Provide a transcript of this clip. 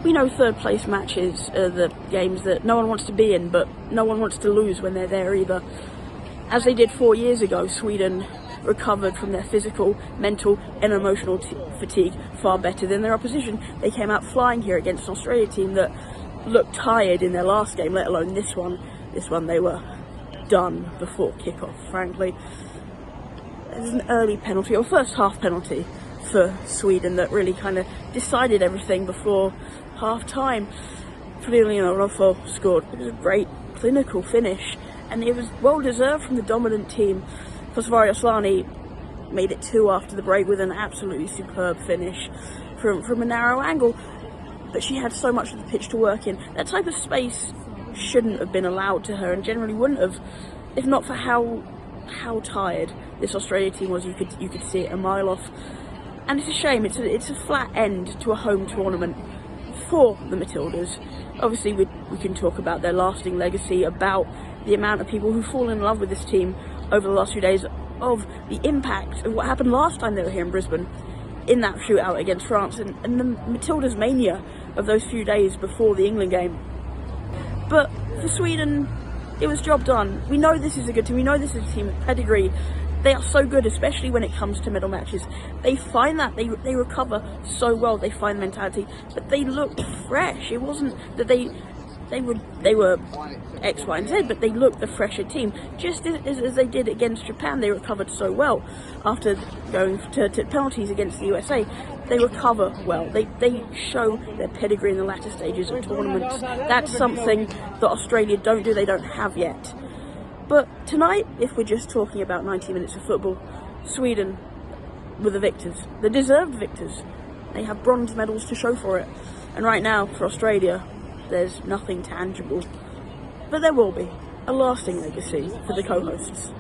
We know third place matches are the games that no one wants to be in, but no one wants to lose when they're there either. As they did 4 years ago, Sweden recovered from their physical, mental and emotional fatigue far better than their opposition. They came out flying here against an Australia team that looked tired in their last game, let alone this one. This one they were done before kick-off, frankly. There's an early penalty, or first half penalty, for Sweden that really kind of decided everything before half-time. Lawson scored. It was a great clinical finish, and it was well-deserved from the dominant team. Sophie made it 2 after the break with an absolutely superb finish from a narrow angle, but she had so much of the pitch to work in. That type of space shouldn't have been allowed to her, and generally wouldn't have, if not for how tired this Australia team was. You could see it a mile off, and it's a shame. It's a flat end to a home tournament for the Matildas. Obviously, we can talk about their lasting legacy, about the amount of people who fall in love with this team over the last few days, of the impact of what happened last time they were here in Brisbane in that shootout against France, and the Matildas mania of those few days before the England game. But for Sweden, it was job done. We know this is a good team. We know this is a team with pedigree. They are so good, especially when it comes to medal matches. They find that they recover so well. They find the mentality, but they looked fresh. It wasn't that they were X, Y, and Z, but they looked the fresher team. Just as they did against Japan, they recovered so well after going to penalties against the USA. They recover well. They show their pedigree in the latter stages of tournaments. That's something that Australia don't do. They don't have yet. But tonight, if we're just talking about 90 minutes of football, Sweden were the victors. The deserved victors. They have bronze medals to show for it. And right now, for Australia, there's nothing tangible. But there will be a lasting legacy for the co-hosts.